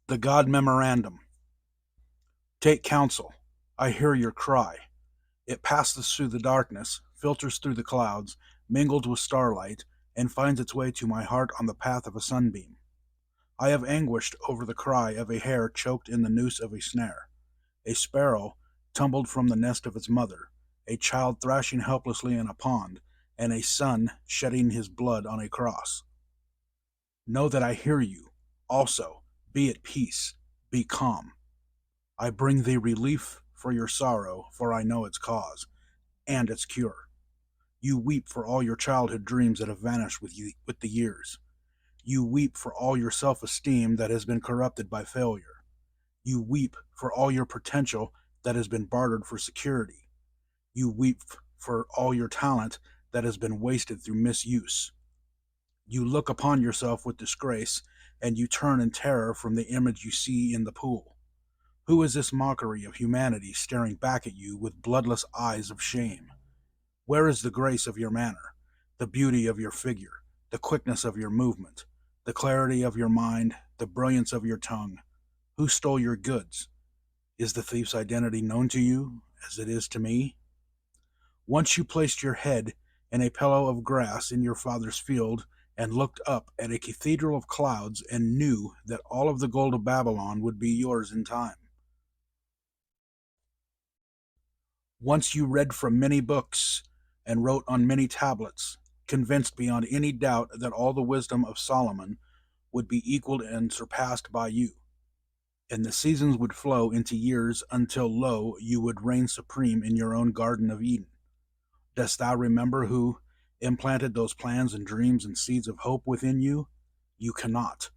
The God Memorandum. Take counsel. I hear your cry. It passes through the darkness, filters through the clouds, mingled with starlight, and finds its way to my heart on the path of a sunbeam. I have anguished over the cry of a hare choked in the noose of a snare, a sparrow tumbled from the nest of its mother, a child thrashing helplessly in a pond, and a son shedding his blood on a cross. Know that I hear you. Also, be at peace, be calm. I bring thee relief for your sorrow, for I know its cause, and its cure. You weep for all your childhood dreams that have vanished with the years. You weep for all your self-esteem that has been corrupted by failure. You weep for all your potential that has been bartered for security. You weep for all your talent that has been wasted through misuse. You look upon yourself with disgrace, and you turn in terror from the image you see in the pool. Who is this mockery of humanity staring back at you with bloodless eyes of shame? Where is the grace of your manner, the beauty of your figure, the quickness of your movement, the clarity of your mind, the brilliance of your tongue? Who stole your goods? Is the thief's identity known to you, as it is to me? Once you placed your head in a pillow of grass in your father's field and looked up at a cathedral of clouds and knew that all of the gold of Babylon would be yours in time. Once you read from many books and wrote on many tablets, convinced beyond any doubt that all the wisdom of Solomon would be equaled and surpassed by you, and the seasons would flow into years until, lo, you would reign supreme in your own Garden of Eden. Dost thou remember who implanted those plans and dreams and seeds of hope within you? You cannot.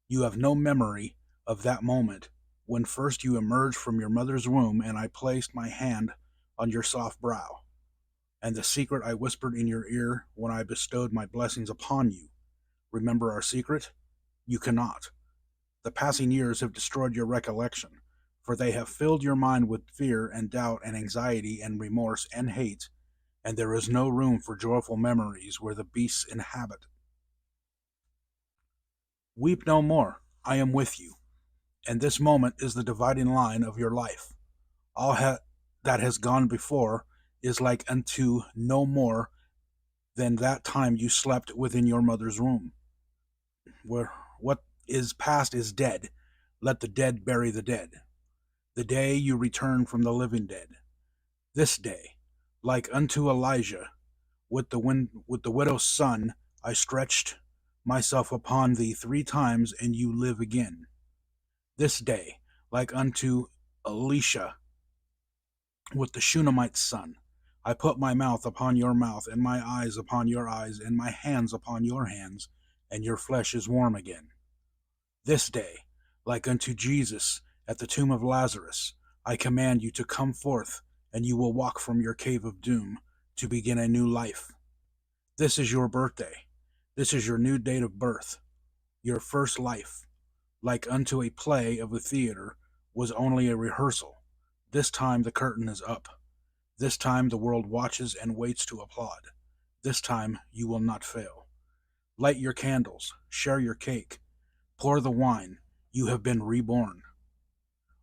You have no memory of that moment when first you emerged from your mother's womb and I placed my hand on your soft brow, and the secret I whispered in your ear when I bestowed my blessings upon you. Remember our secret? You cannot. The passing years have destroyed your recollection, for they have filled your mind with fear and doubt and anxiety and remorse and hate, and there is no room for joyful memories where the beasts inhabit. Weep no more. I am with you, and this moment is the dividing line of your life. That has gone before is like unto no more than that time you slept within your mother's womb. Where what is past is dead. Let the dead bury the dead. The day you return from the living dead. This day, like unto Elijah, with the widow's son, I stretched myself upon thee 3 times, and you live again. This day, like unto Elisha, with the Shunammite's son, I put my mouth upon your mouth, and my eyes upon your eyes, and my hands upon your hands, and your flesh is warm again. This day, like unto Jesus at the tomb of Lazarus, I command you to come forth, and you will walk from your cave of doom to begin a new life. This is your birthday. This is your new date of birth. Your first life, like unto a play of the theater, was only a rehearsal. This time the curtain is up. This time the world watches and waits to applaud. This time you will not fail. Light your candles, share your cake, pour the wine. You have been reborn.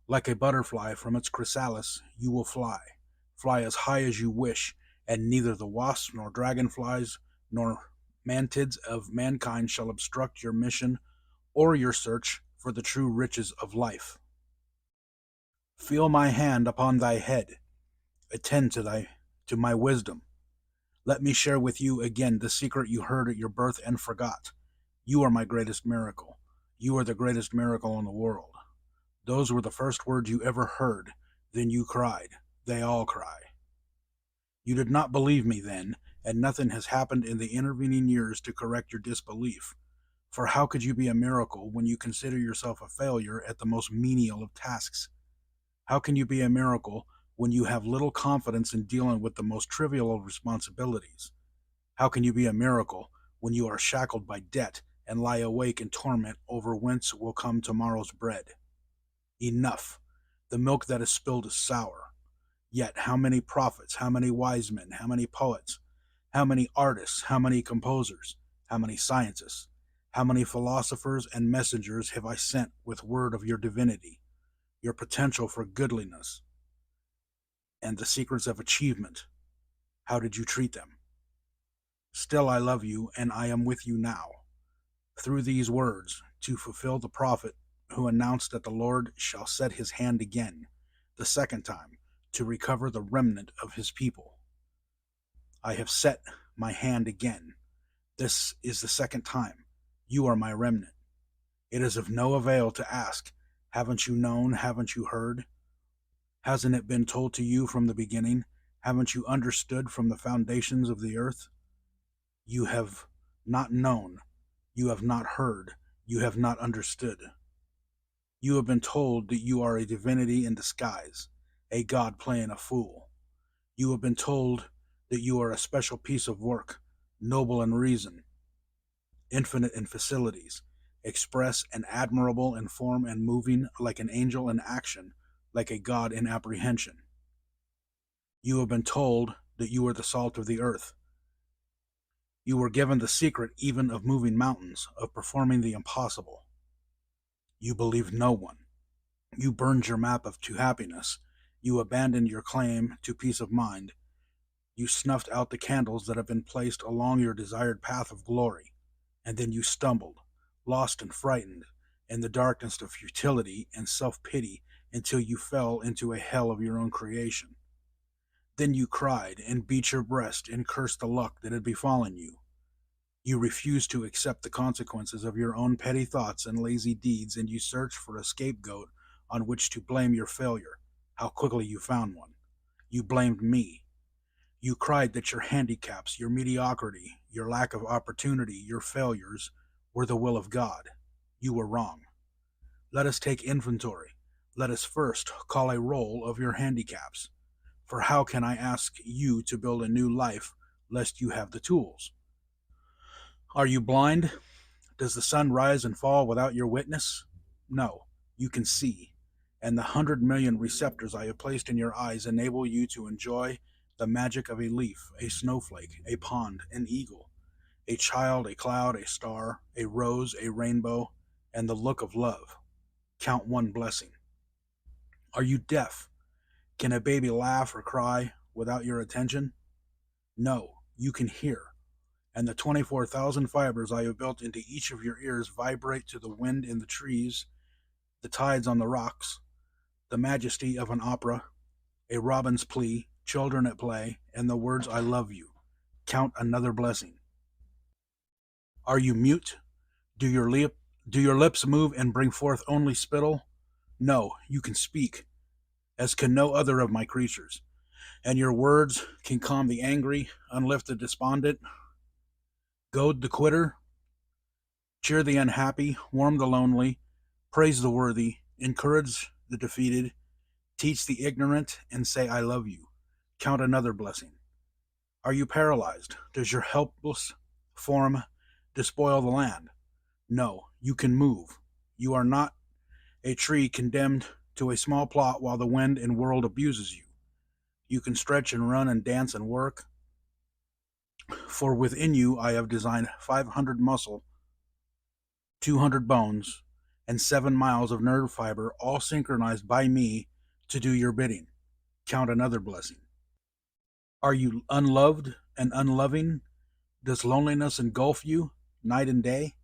Like a butterfly from its chrysalis, you will fly. Fly as high as you wish, and neither the wasps nor dragonflies nor mantids of mankind shall obstruct your mission or your search for the true riches of life. Feel my hand upon thy head. Attend to my wisdom. Let me share with you again the secret you heard at your birth and forgot. You are my greatest miracle. You are the greatest miracle in the world. Those were the first words you ever heard. Then you cried. They all cry. You did not believe me then, and nothing has happened in the intervening years to correct your disbelief. For how could you be a miracle when you consider yourself a failure at the most menial of tasks? How can you be a miracle when you have little confidence in dealing with the most trivial of responsibilities? How can you be a miracle when you are shackled by debt and lie awake in torment over whence will come tomorrow's bread? Enough. The milk that is spilled is sour. Yet how many prophets, how many wise men, how many poets, how many artists, how many composers, how many scientists, How many philosophers and messengers have I sent with word of your divinity, your potential for goodliness, and the secrets of achievement? How did you treat them? Still I love you, and I am with you now, through these words, to fulfill the prophet who announced that the Lord shall set his hand again, the second time, to recover the remnant of his people. I have set my hand again. This is the second time. You are my remnant. It is of no avail to ask, haven't you known, haven't you heard? Hasn't it been told to you from the beginning? Haven't you understood from the foundations of the earth? You have not known, you have not heard, you have not understood. You have been told that you are a divinity in disguise, a god playing a fool. You have been told that you are a special piece of work, noble in reason, infinite in facilities, express and admirable in form and moving like an angel in action, like a god in apprehension. You have been told that you are the salt of the earth. You were given the secret even of moving mountains, of performing the impossible. You believed no one. You burned your map to happiness. You abandoned your claim to peace of mind. You snuffed out the candles that have been placed along your desired path of glory. And then you stumbled, lost and frightened, in the darkness of futility and self-pity until you fell into a hell of your own creation. Then you cried and beat your breast and cursed the luck that had befallen you. You refused to accept the consequences of your own petty thoughts and lazy deeds, and you searched for a scapegoat on which to blame your failure. How quickly you found one. You blamed me. You cried that your handicaps, your mediocrity, your lack of opportunity, your failures were the will of God. You were wrong. Let us take inventory. Let us first call a roll of your handicaps. For how can I ask you to build a new life lest you have the tools? Are you blind? Does the sun rise and fall without your witness? No, you can see. And the 100 million receptors I have placed in your eyes enable you to enjoy the magic of a leaf, a snowflake, a pond, an eagle, a child, a cloud, a star, a rose, a rainbow, and the look of love. Count one blessing. Are you deaf? Can a baby laugh or cry without your attention? No, you can hear. And the 24,000 fibers I have built into each of your ears vibrate to the wind in the trees, the tides on the rocks, the majesty of an opera, a robin's plea, children at play, and the words I love you. Count another blessing. Are you mute? Do your lips move and bring forth only spittle? No, you can speak, as can no other of my creatures, and your words can calm the angry, unlift the despondent, goad the quitter, cheer the unhappy, warm the lonely, praise the worthy, encourage the defeated, teach the ignorant, and say, I love you. Count another blessing. Are you paralyzed? Does your helpless form despoil the land? No, you can move. You are not a tree condemned to a small plot while the wind and world abuses you. You can stretch and run and dance and work. For within you I have designed 500 muscle, 200 bones, and 7 miles of nerve fiber, all synchronized by me to do your bidding. Count another blessing. Are you unloved and unloving? Does loneliness engulf you, night and day?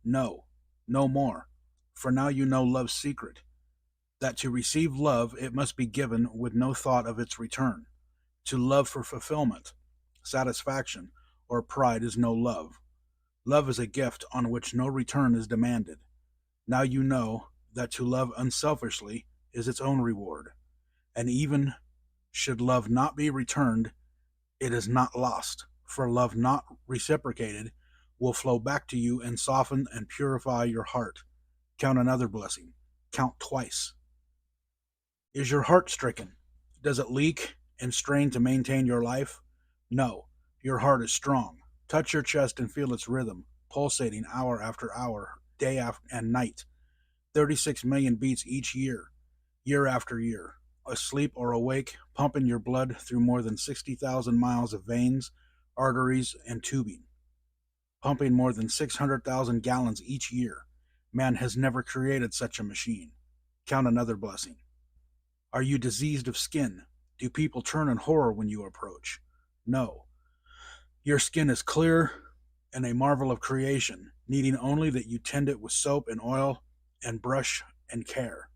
No, no more. For now you know love's secret, that to receive love it must be given with no thought of its return. To love for fulfillment, satisfaction, or pride is no love. Love is a gift on which no return is demanded. Now you know that to love unselfishly is its own reward, and even should love not be returned, it is not lost, for love not reciprocated will flow back to you and soften and purify your heart. Count another blessing. Count twice. Is your heart stricken? Does it leak and strain to maintain your life? No, your heart is strong. Touch your chest and feel its rhythm, pulsating hour after hour, day after and night. 36 million beats each year, year after year. Asleep or awake, pumping your blood through more than 60,000 miles of veins, arteries, and tubing. pumping more than 600,000 gallons each year. Man has never created such a machine. Count another blessing. Are you diseased of skin? Do people turn in horror when you approach? No. Your skin is clear and a marvel of creation, needing only that you tend it with soap and oil and brush and care.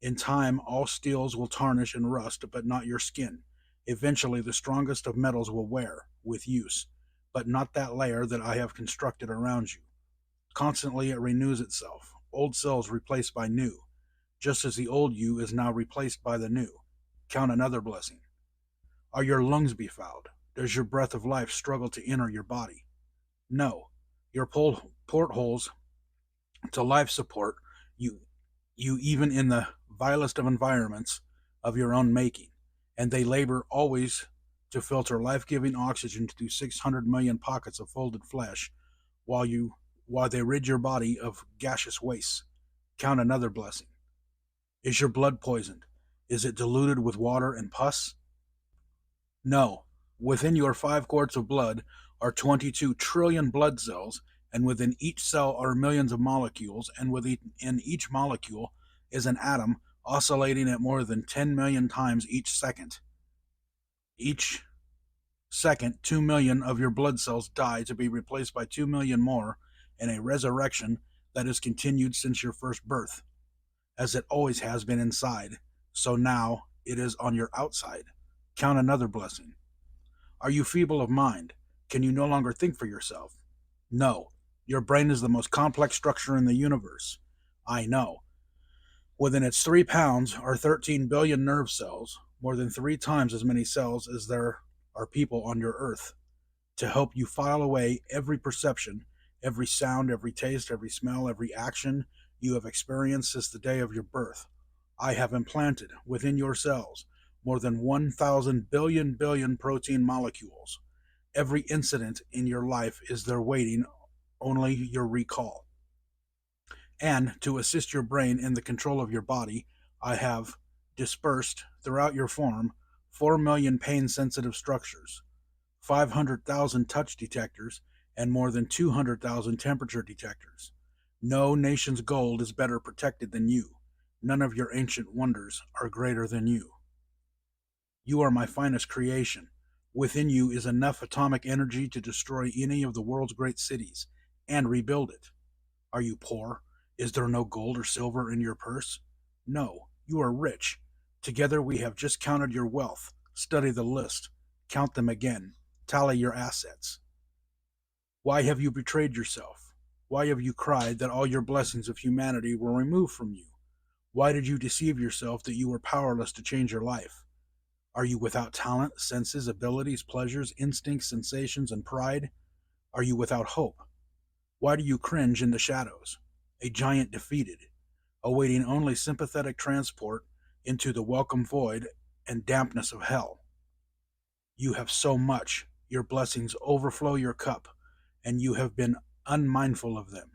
In time, all steels will tarnish and rust, but not your skin. Eventually, the strongest of metals will wear, with use, but not that layer that I have constructed around you. Constantly, it renews itself, old cells replaced by new, just as the old you is now replaced by the new. Count another blessing. Are your lungs befouled? Does your breath of life struggle to enter your body? No. Your portholes to life support you, you even in the vilest of environments of your own making, and they labor always to filter life-giving oxygen through 600 million pockets of folded flesh while they rid your body of gaseous wastes. Count another blessing. Is your blood poisoned? Is it diluted with water and pus? No. Within your 5 quarts of blood are 22 trillion blood cells, and within each cell are millions of molecules, and within each molecule is an atom oscillating at more than 10 million times each second. Each second, 2 million of your blood cells die to be replaced by 2 million more in a resurrection that is continued since your first birth. As it always has been inside, so now it is on your outside. Count another blessing. Are you feeble of mind? Can you no longer think for yourself? No. Your brain is the most complex structure in the universe. I know. Within its 3 pounds are 13 billion nerve cells, more than 3 times as many cells as there are people on your earth, to help you file away every perception, every sound, every taste, every smell, every action you have experienced since the day of your birth. I have implanted within your cells more than 1,000 billion protein molecules. Every incident in your life is there waiting only your recall. And to assist your brain in the control of your body, I have dispersed throughout your form 4 million pain-sensitive structures, 500,000 touch detectors, and more than 200,000 temperature detectors. No nation's gold is better protected than you. None of your ancient wonders are greater than you. You are my finest creation. Within you is enough atomic energy to destroy any of the world's great cities and rebuild it. Are you poor? Is there no gold or silver in your purse? No, you are rich. Together we have just counted your wealth. Study the list. Count them again. Tally your assets. Why have you betrayed yourself? Why have you cried that all your blessings of humanity were removed from you? Why did you deceive yourself that you were powerless to change your life? Are you without talent, senses, abilities, pleasures, instincts, sensations, and pride? Are you without hope? Why do you cringe in the shadows, a giant defeated, awaiting only sympathetic transport into the welcome void and dampness of hell? You have so much, your blessings overflow your cup, and you have been unmindful of them,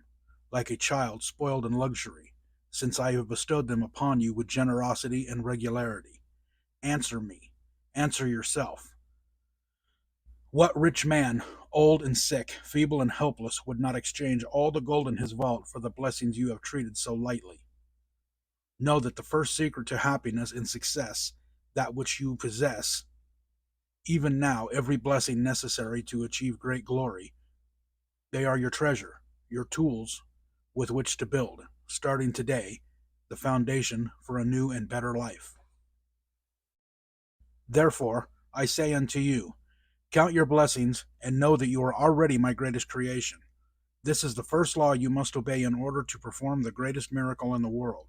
like a child spoiled in luxury, since I have bestowed them upon you with generosity and regularity. Answer me. Answer yourself. What rich man, old and sick, feeble and helpless, would not exchange all the gold in his vault for the blessings you have treated so lightly? Know that the first secret to happiness and success, that which you possess, even now, every blessing necessary to achieve great glory, they are your treasure, your tools with which to build, starting today, the foundation for a new and better life. Therefore, I say unto you, count your blessings and know that you are already my greatest creation. This is the first law you must obey in order to perform the greatest miracle in the world,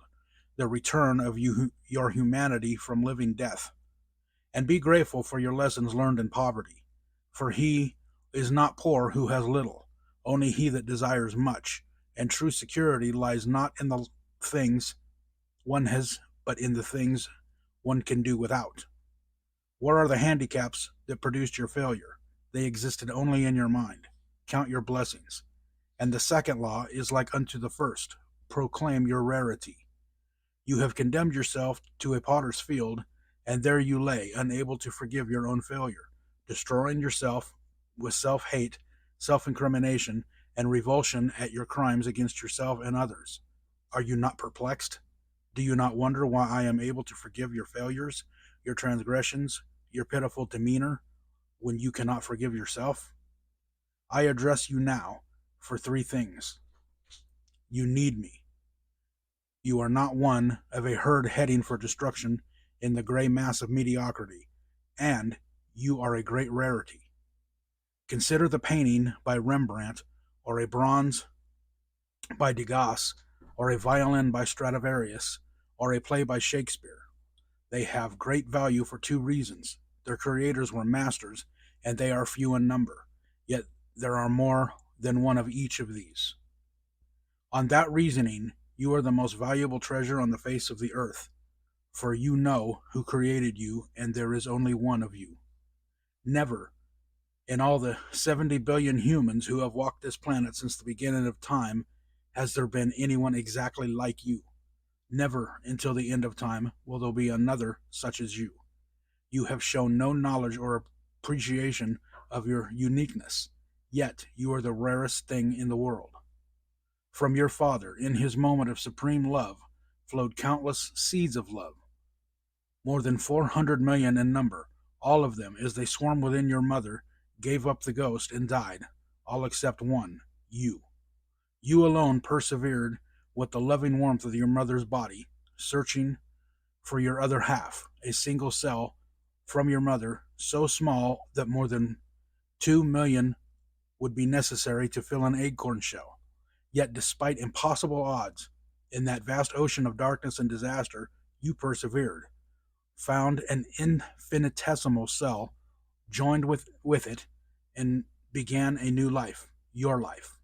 the return of your humanity from living death. And be grateful for your lessons learned in poverty, for he is not poor who has little, only he that desires much, and true security lies not in the things one has, but in the things one can do without. What are the handicaps that produced your failure? They existed only in your mind. Count your blessings. And the second law is like unto the first. Proclaim your rarity. You have condemned yourself to a potter's field, and there you lay, unable to forgive your own failure, destroying yourself with self-hate, self-incrimination, and revulsion at your crimes against yourself and others. Are you not perplexed? Do you not wonder why I am able to forgive your failures, your transgressions, your pitiful demeanor, when you cannot forgive yourself? I address you now for three things. You need me. You are not one of a herd heading for destruction in the gray mass of mediocrity, and you are a great rarity. Consider the painting by Rembrandt, or a bronze by Degas, or a violin by Stradivarius, or a play by Shakespeare. They have great value for two reasons. Their creators were masters, and they are few in number, yet there are more than one of each of these. On that reasoning, you are the most valuable treasure on the face of the earth, for you know who created you, and there is only one of you. Never, in all the 70 billion humans who have walked this planet since the beginning of time, has there been anyone exactly like you. Never until the end of time will there be another such as you. You have shown no knowledge or appreciation of your uniqueness, yet you are the rarest thing in the world. From your Father, in his moment of supreme love, flowed countless seeds of love, more than 400 million in number. All of them, as they swarmed within your mother, gave up the ghost and died, all except one, you. You alone persevered with the loving warmth of your mother's body, searching for your other half, a single cell from your mother, so small that more than 2 million would be necessary to fill an acorn shell. Yet, despite impossible odds, in that vast ocean of darkness and disaster, you persevered, found an infinitesimal cell, joined with it, and began a new life, your life.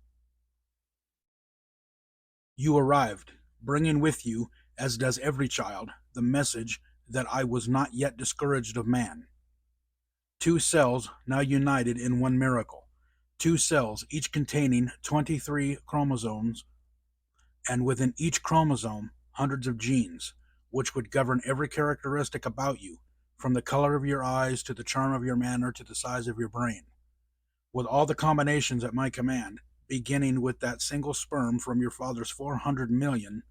You arrived, bringing with you, as does every child, the message that I was not yet discouraged of man. Two cells now united in one miracle. Two cells, each containing 23 chromosomes, and within each chromosome, hundreds of genes, which would govern every characteristic about you, from the color of your eyes to the charm of your manner to the size of your brain. With all the combinations at my command, beginning with that single sperm from your father's 400 million,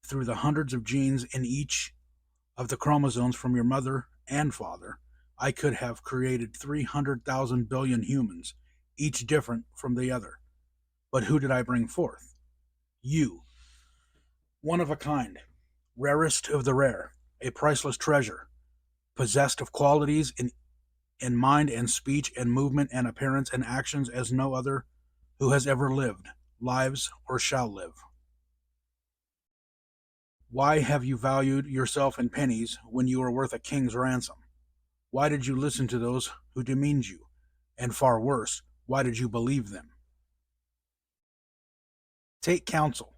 through the hundreds of genes in each of the chromosomes from your mother and father, I could have created 300,000 billion humans, each different from the other. But who did I bring forth? You. One of a kind, rarest of the rare, a priceless treasure, possessed of qualities in mind and speech and movement and appearance and actions as no other who has ever lived, lives, or shall live. Why have you valued yourself in pennies when you are worth a king's ransom? Why did you listen to those who demeaned you? And far worse, why did you believe them? Take counsel.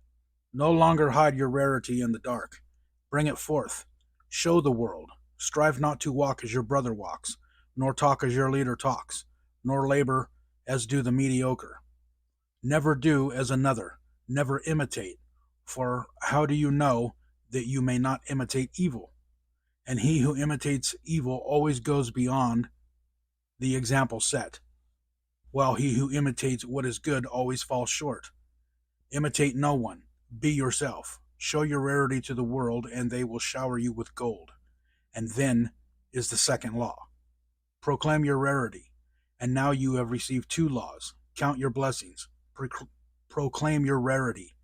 No longer hide your rarity in the dark. Bring it forth. Show the world. Strive not to walk as your brother walks, nor talk as your leader talks, nor labor as do the mediocre. Never do as another. Never imitate. For how do you know that you may not imitate evil? And he who imitates evil always goes beyond the example set, while he who imitates what is good always falls short. Imitate no one. Be yourself. Show your rarity to the world, and they will shower you with gold. And then is the second law. Proclaim your rarity. And now you have received two laws. Count your blessings. Proclaim your rarity.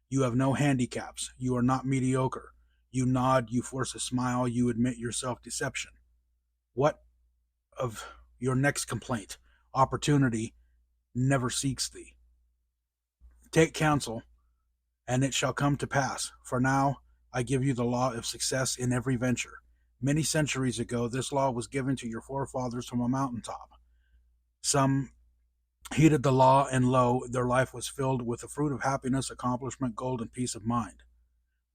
You have no handicaps. You are not mediocre. You nod, you force a smile, you admit your self-deception. What of your next complaint? Opportunity never seeks thee. Take counsel, and it shall come to pass. For now I give you the law of success in every venture. Many centuries ago, this law was given to your forefathers from a mountaintop. Some heeded the law, and lo, their life was filled with the fruit of happiness, accomplishment, gold, and peace of mind.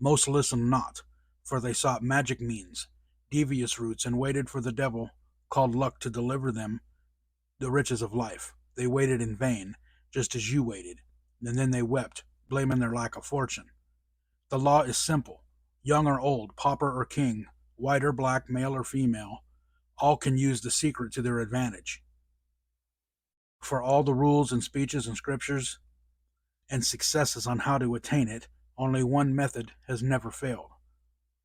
Most listened not, for they sought magic means, devious routes, and waited for the devil, called luck, to deliver them the riches of life. They waited in vain, just as you waited, and then they wept, blaming their lack of fortune. The law is simple. Young or old, pauper or king, white or black, male or female, all can use the secret to their advantage. For all the rules and speeches and scriptures and successes on how to attain it, only one method has never failed.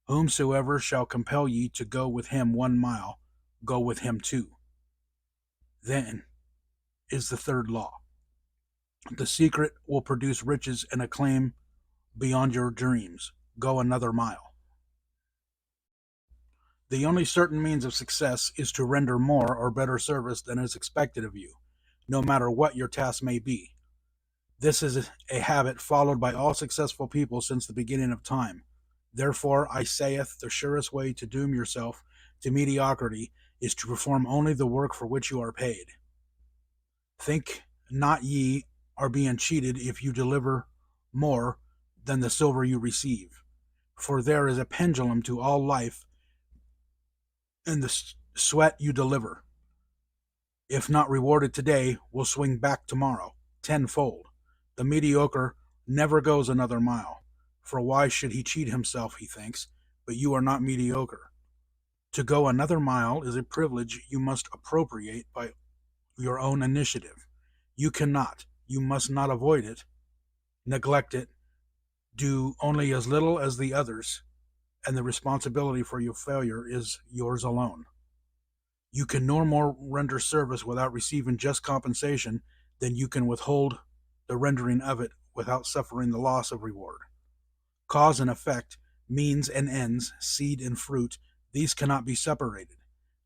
Whomsoever shall compel ye to go with him 1 mile, go with him 2. Then is the third law. The secret will produce riches and acclaim beyond your dreams. Go another mile. The only certain means of success is to render more or better service than is expected of you, no matter what your task may be. This is a habit followed by all successful people since the beginning of time. Therefore, I saith, the surest way to doom yourself to mediocrity is to perform only the work for which you are paid. Think not ye are being cheated if you deliver more than the silver you receive. For there is a pendulum to all life in the sweat you deliver. If not rewarded today, will swing back tomorrow, tenfold. The mediocre never goes another mile. For why should he cheat himself, he thinks, but you are not mediocre. To go another mile is a privilege you must appropriate by your own initiative. You cannot, you must not avoid it, neglect it, do only as little as the others, and the responsibility for your failure is yours alone. You can no more render service without receiving just compensation than you can withhold the rendering of it without suffering the loss of reward. Cause and effect, means and ends, seed and fruit, these cannot be separated.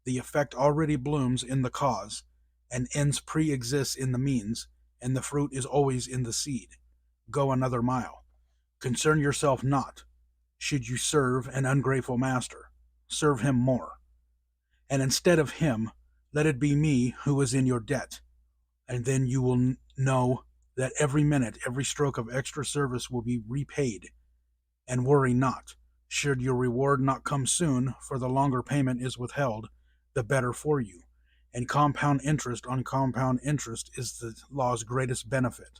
The effect already blooms in the cause, and ends pre-exists in the means, and the fruit is always in the seed. Go another mile. Concern yourself not. Should you serve an ungrateful master, serve him more. And instead of him, let it be me who is in your debt. And then you will know that every minute, every stroke of extra service will be repaid. And worry not. Should your reward not come soon, for the longer payment is withheld, the better for you. And compound interest on compound interest is the law's greatest benefit.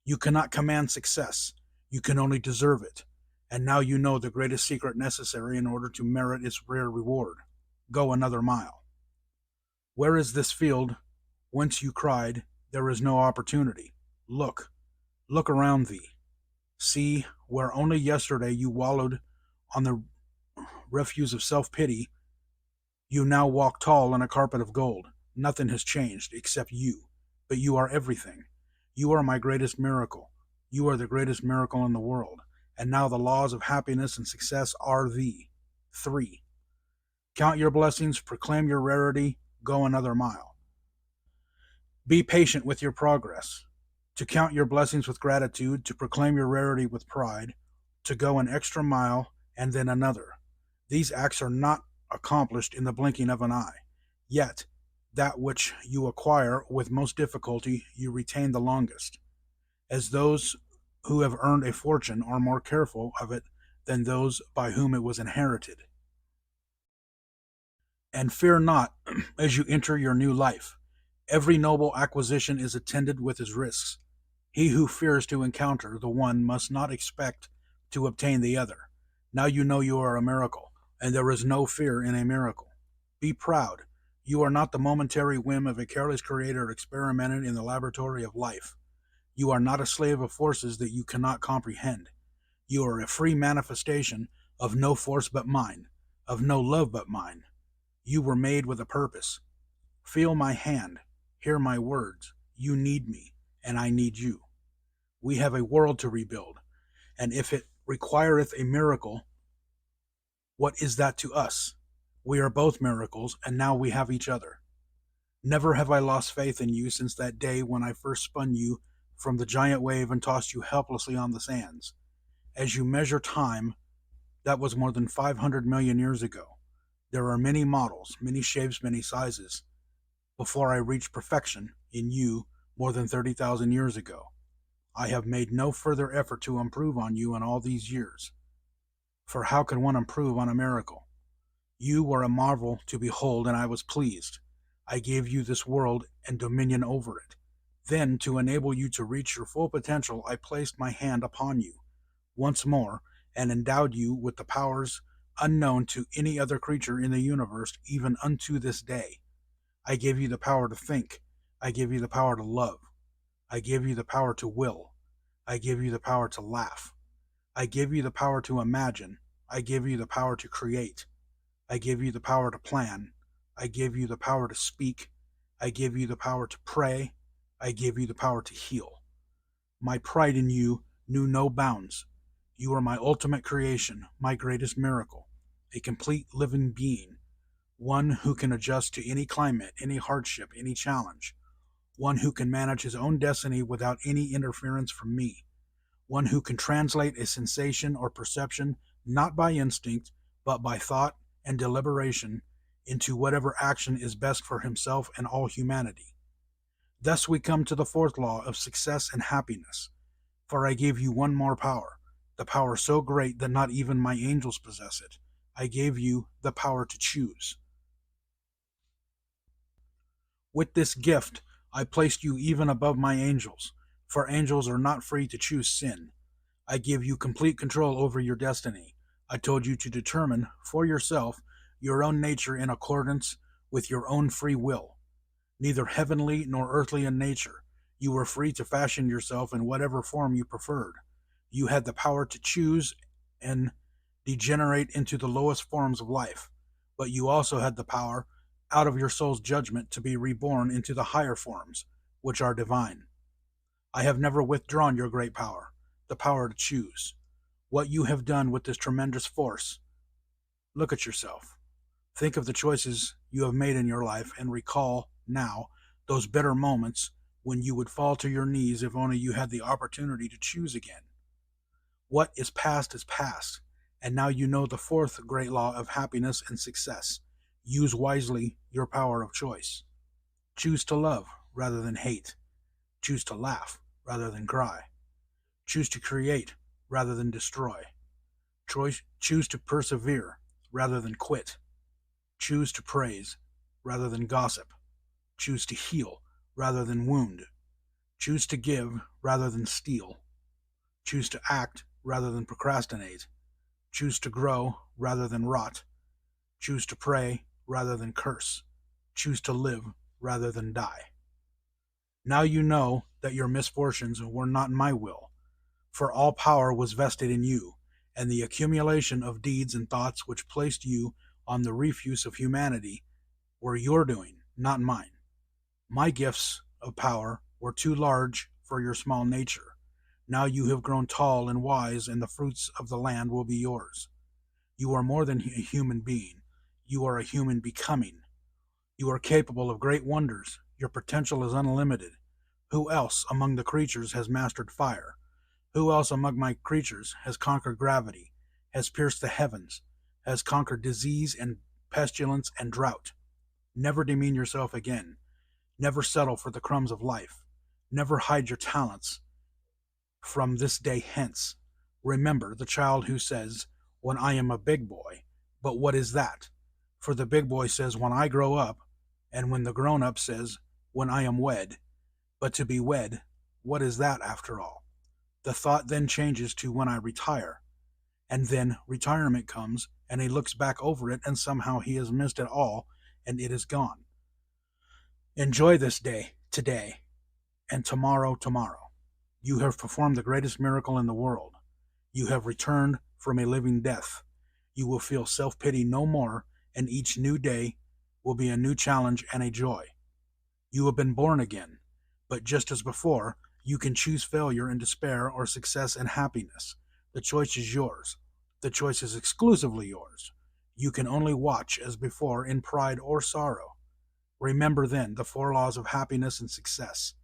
You cannot command success. You can only deserve it. And now you know the greatest secret necessary in order to merit its rare reward. Go another mile. Where is this field whence you cried, there is no opportunity? Look around thee. See, where only yesterday you wallowed on the refuse of self-pity, you now walk tall on a carpet of gold. Nothing has changed except you, but you are everything. You are my greatest miracle. You are the greatest miracle in the world. And now the laws of happiness and success are thee. 3. Count your blessings, proclaim your rarity, go another mile. Be patient with your progress. To count your blessings with gratitude, to proclaim your rarity with pride, to go an extra mile and then another. These acts are not accomplished in the blinking of an eye. Yet, that which you acquire with most difficulty you retain the longest, as those who have earned a fortune are more careful of it than those by whom it was inherited. And fear not as you enter your new life. Every noble acquisition is attended with its risks. He who fears to encounter the one must not expect to obtain the other. Now you know you are a miracle, and there is no fear in a miracle. Be proud. You are not the momentary whim of a careless creator experimented in the laboratory of life. You are not a slave of forces that you cannot comprehend. You are a free manifestation of no force but mine, of no love but mine. You were made with a purpose. Feel my hand, hear my words. You need me, and I need you. We have a world to rebuild, and if it requireth a miracle, what is that to us? We are both miracles, and now we have each other. Never have I lost faith in you since that day when I first spun you from the giant wave and tossed you helplessly on the sands. As you measure time, that was more than 500 million years ago. There are many models, many shapes, many sizes, before I reached perfection in you more than 30,000 years ago. I have made no further effort to improve on you in all these years. For how can one improve on a miracle? You were a marvel to behold, and I was pleased. I gave you this world and dominion over it. Then, to enable you to reach your full potential, I placed my hand upon you once more and endowed you with the powers unknown to any other creature in the universe, even unto this day. I gave you the power to think. I give you the power to love. I give you the power to will. I give you the power to laugh. I give you the power to imagine. I give you the power to create. I give you the power to plan. I give you the power to speak. I give you the power to pray. I give you the power to heal. My pride in you knew no bounds. You are my ultimate creation, my greatest miracle, a complete living being, one who can adjust to any climate, any hardship, any challenge, one who can manage his own destiny without any interference from me, one who can translate a sensation or perception not by instinct, but by thought and deliberation into whatever action is best for himself and all humanity. Thus we come to the fourth law of success and happiness. For I gave you one more power, the power so great that not even my angels possess it. I gave you the power to choose. With this gift, I placed you even above my angels, for angels are not free to choose sin. I give you complete control over your destiny. I told you to determine, for yourself, your own nature in accordance with your own free will. Neither heavenly nor earthly in nature, you were free to fashion yourself in whatever form you preferred. You had the power to choose and degenerate into the lowest forms of life, but you also had the power, out of your soul's judgment, to be reborn into the higher forms, which are divine. I have never withdrawn your great power, the power to choose. What you have done with this tremendous force, look at yourself. Think of the choices you have made in your life and recall now those bitter moments when you would fall to your knees if only you had the opportunity to choose again. What is past, and now you know the fourth great law of happiness and success. Use wisely your power of choice. Choose to love rather than hate. Choose to laugh rather than cry. Choose to create rather than destroy. Choose to persevere rather than quit. Choose to praise rather than gossip. Choose to heal rather than wound. Choose to give rather than steal. Choose to act rather than procrastinate. Choose to grow rather than rot. Choose to pray rather than curse. Choose to live rather than die. Now you know that your misfortunes were not my will, for all power was vested in you, and the accumulation of deeds and thoughts which placed you on the refuse of humanity were your doing, not mine. My gifts of power were too large for your small nature. Now you have grown tall and wise, and the fruits of the land will be yours. You are more than a human being. You are a human becoming. You are capable of great wonders. Your potential is unlimited. Who else among the creatures has mastered fire? Who else among my creatures has conquered gravity, has pierced the heavens, has conquered disease and pestilence and drought? Never demean yourself again. Never settle for the crumbs of life. Never hide your talents from this day hence. Remember the child who says, "When I am a big boy," but what is that? For the big boy says, "When I grow up," and when the grown-up says, "When I am wed." But to be wed, what is that after all? The thought then changes to "when I retire," and then retirement comes, and he looks back over it, and somehow he has missed it all, and it is gone. Enjoy this day, today, and tomorrow. You have performed the greatest miracle in the world. You have returned from a living death. You will feel self-pity no more, and each new day will be a new challenge and a joy. You have been born again, but just as before, you can choose failure and despair or success and happiness. The choice is yours. The choice is exclusively yours. You can only watch as before in pride or sorrow. Remember then the four laws of happiness and success.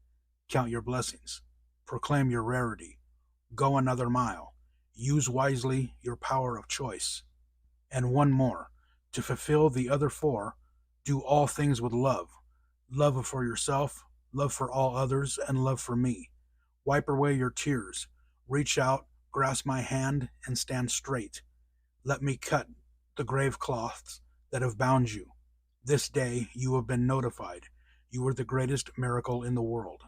Count your blessings. Proclaim your rarity. Go another mile. Use wisely your power of choice. And one more. To fulfill the other four, do all things with love. Love for yourself, love for all others, and love for me. Wipe away your tears. Reach out, grasp my hand, and stand straight. Let me cut the grave cloths that have bound you. This day you have been notified. You are the greatest miracle in the world.